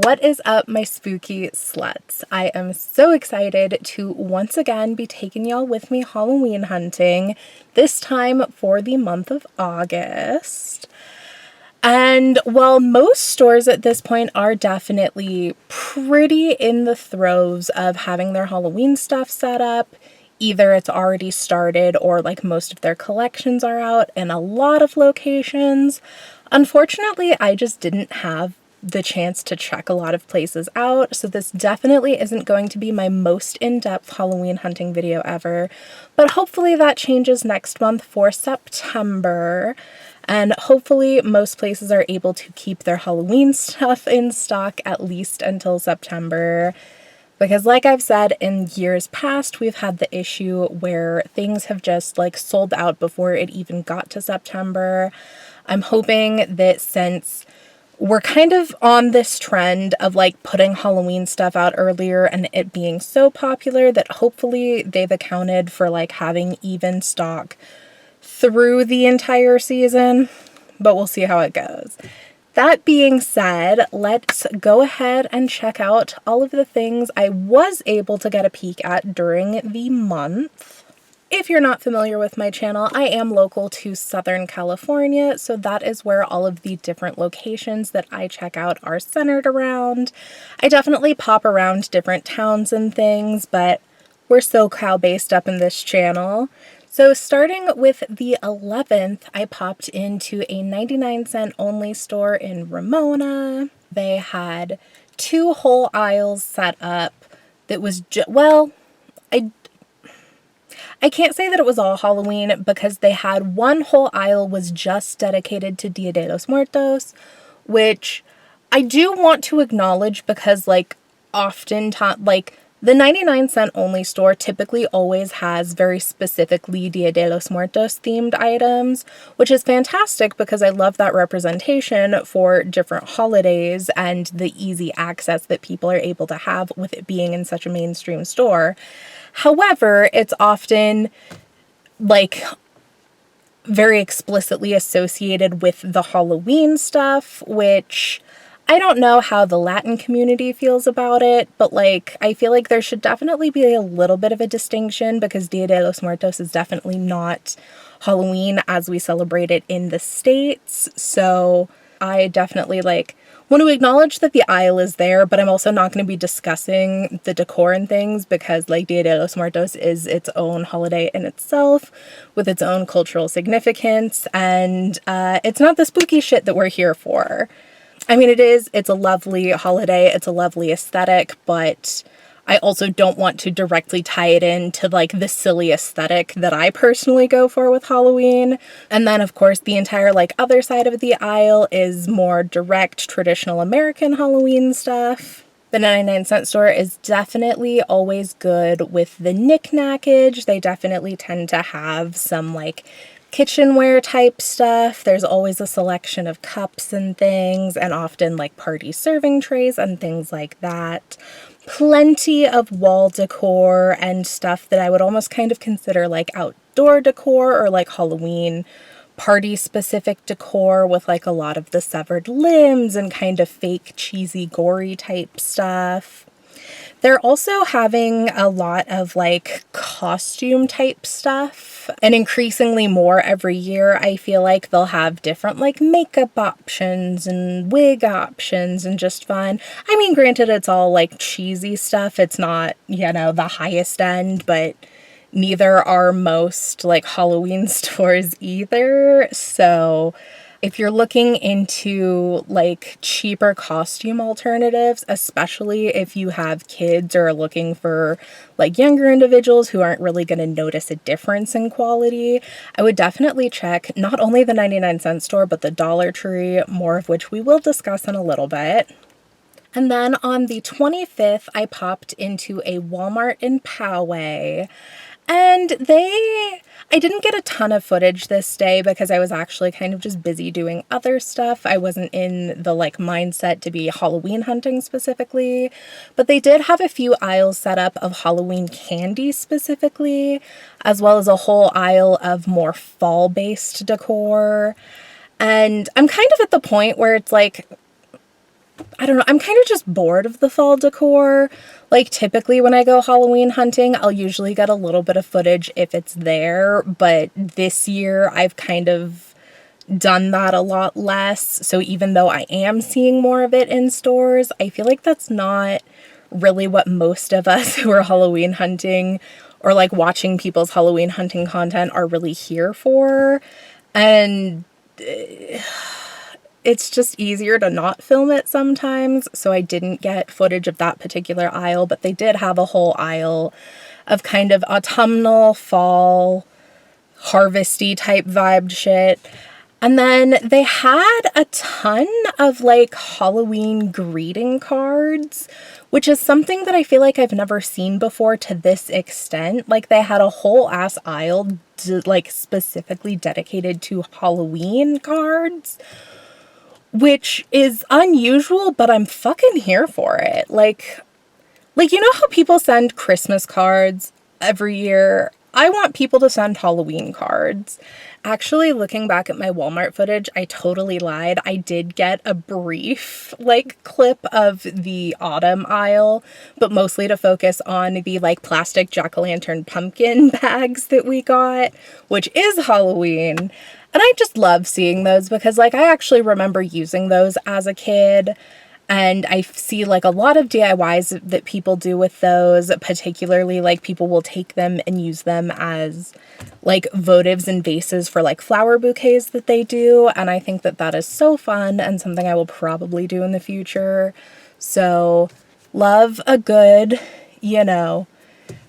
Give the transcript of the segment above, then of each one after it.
What is up, my spooky sluts? I am so excited to once again be taking y'all with me Halloween hunting, this time for the month of August. And while most stores at this point are definitely pretty in the throes of having their Halloween stuff set up, either it's already started or like most of their collections are out in a lot of locations, unfortunately, I just didn't have the chance to check a lot of places out, so this definitely isn't going to be my most in-depth Halloween hunting video ever, but hopefully that changes next month for September, and hopefully most places are able to keep their Halloween stuff in stock at least until September, because like I've said in years past, we've had the issue where things have just like sold out before it even got to September. I'm hoping that since we're kind of on this trend of like putting Halloween stuff out earlier and it being so popular that hopefully they've accounted for like having even stock through the entire season, but we'll see how it goes. That being said, let's go ahead and check out all of the things I was able to get a peek at during the month. If you're not familiar with my channel, I am local to Southern California, so that is where all of the different locations that I check out are centered around. I definitely pop around different towns and things, but we're SoCal based up in this channel. So starting with the 11th, I popped into a 99-cent only store in Ramona. They had 2 whole aisles set up that was I can't say that it was all Halloween because they had one whole aisle was just dedicated to Dia de los Muertos, which I do want to acknowledge because like oftentimes like the 99-cent only store typically always has very specifically Dia de los Muertos themed items, which is fantastic because I love that representation for different holidays and the easy access that people are able to have with it being in such a mainstream store. However, it's often like very explicitly associated with the Halloween stuff, which I don't know how the Latin community feels about it, but like I feel like there should definitely be a little bit of a distinction because Dia de los Muertos is definitely not Halloween as we celebrate it in the States. So I definitely like want to acknowledge that the aisle is there, but I'm also not going to be discussing the decor and things because like Dia de los Muertos is its own holiday in itself with its own cultural significance, and it's not the spooky shit that we're here for. I mean, it's a lovely holiday, it's a lovely aesthetic, but I also don't want to directly tie it into like the silly aesthetic that I personally go for with Halloween. And then of course the entire like other side of the aisle is more direct traditional American Halloween stuff. The 99-cent store is definitely always good with the knick-knackage. They definitely tend to have some like kitchenware type stuff. There's always a selection of cups and things, and often like party serving trays and things like that. Plenty of wall decor and stuff that I would almost kind of consider like outdoor decor or like Halloween party specific decor with like a lot of the severed limbs and kind of fake cheesy gory type stuff. They're also having a lot of like costume type stuff, and increasingly more every year. I feel like they'll have different like makeup options and wig options and just fun. I mean, granted, it's all like cheesy stuff. It's not, you know, the highest end, but neither are most like Halloween stores either. So if you're looking into like cheaper costume alternatives, especially if you have kids or are looking for like younger individuals who aren't really going to notice a difference in quality, I would definitely check not only the 99-cent store, but the Dollar Tree, more of which we will discuss in a little bit. And then on the 25th, I popped into a Walmart in Poway. And I didn't get a ton of footage this day because I was actually kind of just busy doing other stuff. I wasn't in the like mindset to be Halloween hunting specifically, but they did have a few aisles set up of Halloween candy specifically, as well as a whole aisle of more fall-based decor. And I'm kind of at the point where it's like, I don't know, I'm kind of just bored of the fall decor. Like, typically when I go Halloween hunting, I'll usually get a little bit of footage if it's there, but this year I've kind of done that a lot less. So even though I am seeing more of it in stores, I feel like that's not really what most of us who are Halloween hunting or like watching people's Halloween hunting content are really here for. And it's just easier to not film it sometimes, so I didn't get footage of that particular aisle, but they did have a whole aisle of kind of autumnal, fall, harvesty type vibed shit. And then they had a ton of like Halloween greeting cards, which is something that I feel like I've never seen before to this extent. Like, they had a whole ass aisle like specifically dedicated to Halloween cards, which is unusual, but I'm fucking here for it. Like, you know how people send Christmas cards every year? I want people to send Halloween cards. Actually, looking back at my Walmart footage, I totally lied. I did get a brief, like, clip of the autumn aisle, but mostly to focus on the, like, plastic jack-o'-lantern pumpkin bags that we got, which is Halloween. And I just love seeing those because, like, I actually remember using those as a kid. And I see like a lot of DIYs that people do with those, particularly like people will take them and use them as like votives and vases for like flower bouquets that they do. And I think that that is so fun and something I will probably do in the future. So love a good, you know,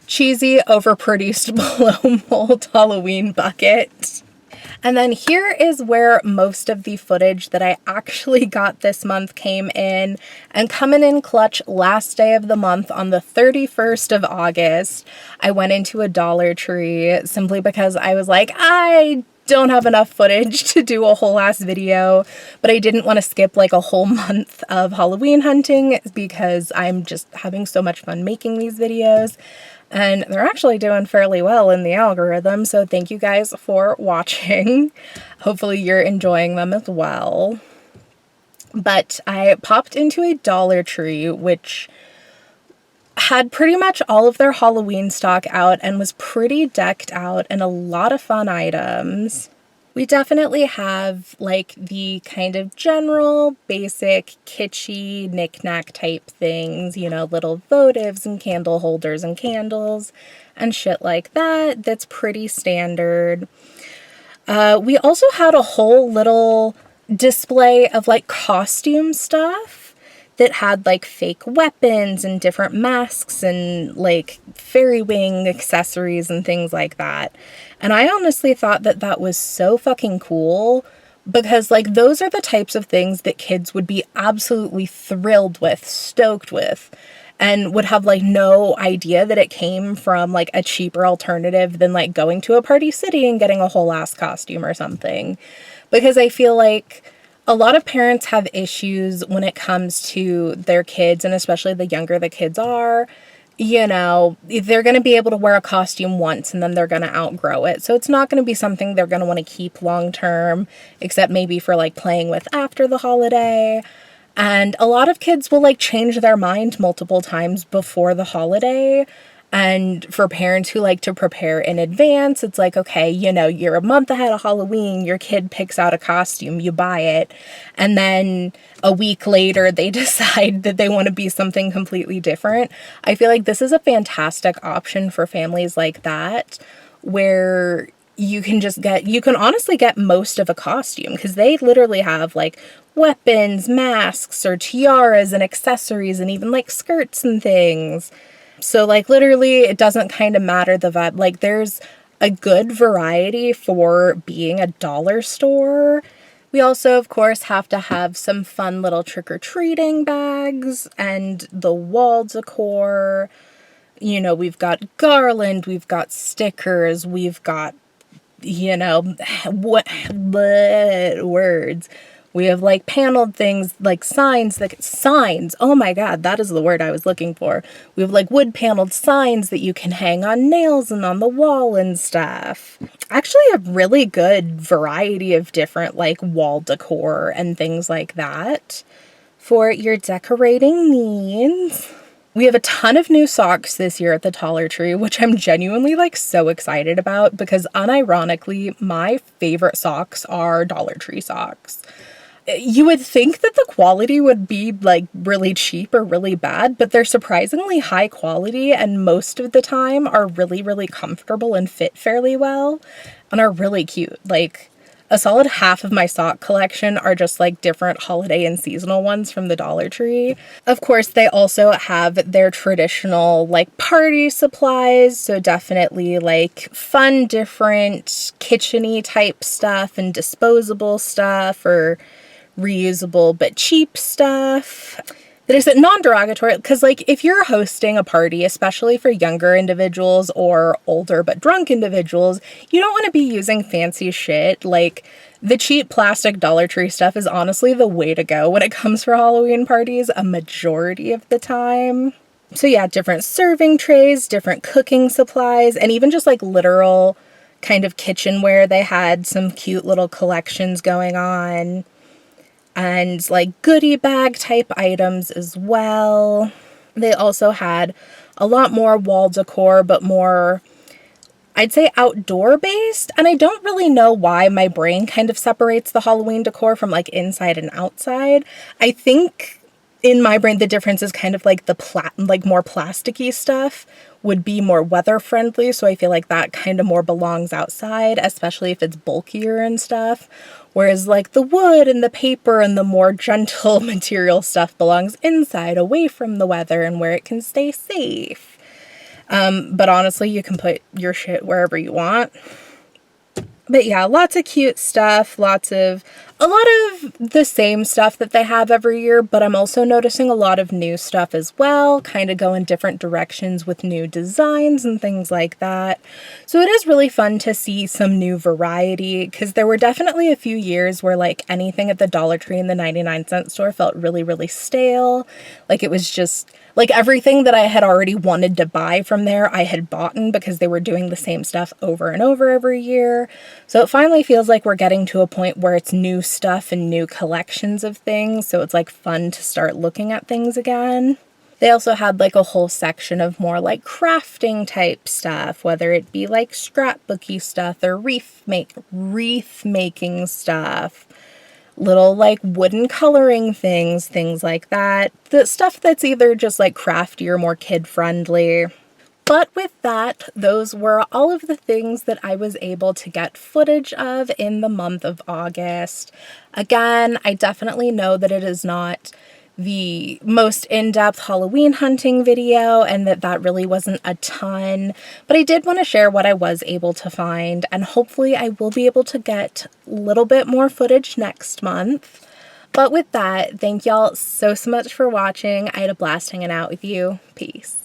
cheesy, overproduced blow mold Halloween bucket. And then here is where most of the footage that I actually got this month came in, and coming in clutch last day of the month on the 31st of August, I went into a Dollar Tree simply because I was like, I don't have enough footage to do a whole ass video, but I didn't want to skip like a whole month of Halloween hunting because I'm just having so much fun making these videos. And they're actually doing fairly well in the algorithm, so thank you guys for watching. Hopefully you're enjoying them as well. But I popped into a Dollar Tree, which had pretty much all of their Halloween stock out and was pretty decked out and a lot of fun items. We definitely have like the kind of general, basic, kitschy, knick-knack type things, you know, little votives and candle holders and candles and shit like that. That's pretty standard. We also had a whole little display of like costume stuff that had like fake weapons and different masks and like fairy wing accessories and things like that. And I honestly thought that that was so fucking cool because like those are the types of things that kids would be absolutely thrilled with, stoked with, and would have like no idea that it came from like a cheaper alternative than like going to a Party City and getting a whole ass costume or something. Because I feel like a lot of parents have issues when it comes to their kids, and especially the younger the kids are. You know, they're going to be able to wear a costume once and then they're going to outgrow it. So it's not going to be something they're going to want to keep long term, except maybe for like playing with after the holiday. And a lot of kids will like change their mind multiple times before the holiday. And for parents who like to prepare in advance, it's like, okay, you know, you're a month ahead of Halloween, your kid picks out a costume, you buy it, and then a week later they decide that they want to be something completely different. I feel like this is a fantastic option for families like that, where you can just you can honestly get most of a costume, because they literally have like weapons, masks, or tiaras and accessories, and even like skirts and things. So like literally it doesn't kind of matter the vibe. Like there's a good variety for being a dollar store. We also of course have to have some fun little trick-or-treating bags and the wall decor. You know, we've got garland, we've got stickers, we've got, you know, what words. We have like paneled things, like signs, oh my god, that is the word I was looking for. We have like wood paneled signs that you can hang on nails and on the wall and stuff. Actually a really good variety of different like wall decor and things like that. for your decorating needs. We have a ton of new socks this year at the Dollar Tree, which I'm genuinely like so excited about because unironically, my favorite socks are Dollar Tree socks. You would think that the quality would be like really cheap or really bad, but they're surprisingly high quality and most of the time are really, really comfortable and fit fairly well and are really cute. Like, a solid half of my sock collection are just like different holiday and seasonal ones from the Dollar Tree. Of course, they also have their traditional like party supplies. So definitely like fun, different kitchen-y type stuff and disposable stuff or reusable but cheap stuff. That is non-derogatory because like if you're hosting a party, especially for younger individuals or older but drunk individuals, you don't want to be using fancy shit. Like the cheap plastic Dollar Tree stuff is honestly the way to go when it comes for Halloween parties a majority of the time. So yeah, different serving trays, different cooking supplies, and even just like literal kind of kitchenware. They had some cute little collections going on. And like goodie bag type items as well. They also had a lot more wall decor, but more, I'd say, outdoor based. And I don't really know why my brain kind of separates the Halloween decor from like inside and outside. I think in my brain, the difference is kind of like the like more plasticky stuff would be more weather friendly. So I feel like that kind of more belongs outside, especially if it's bulkier and stuff. Whereas like the wood and the paper and the more gentle material stuff belongs inside, away from the weather and where it can stay safe. But honestly, you can put your shit wherever you want. But yeah, lots of cute stuff, a lot of the same stuff that they have every year, but I'm also noticing a lot of new stuff as well, kind of go in different directions with new designs and things like that. So it is really fun to see some new variety because there were definitely a few years where like anything at the Dollar Tree and the 99-cent store felt really, really stale. Like it was just like everything that I had already wanted to buy from there, I had bought because they were doing the same stuff over and over every year. So it finally feels like we're getting to a point where it's new stuff and new collections of things. So it's like fun to start looking at things again. They also had like a whole section of more like crafting type stuff, whether it be like scrapbooky stuff or wreath making stuff. Little like wooden coloring things like that. The stuff that's either just like crafty or more kid friendly. But with that, those were all of the things that I was able to get footage of in the month of August. Again, I definitely know that it is not the most in-depth Halloween hunting video and that really wasn't a ton, but I did want to share what I was able to find, and hopefully I will be able to get a little bit more footage next month. But with that, thank y'all so much for watching. I had a blast hanging out with you. Peace.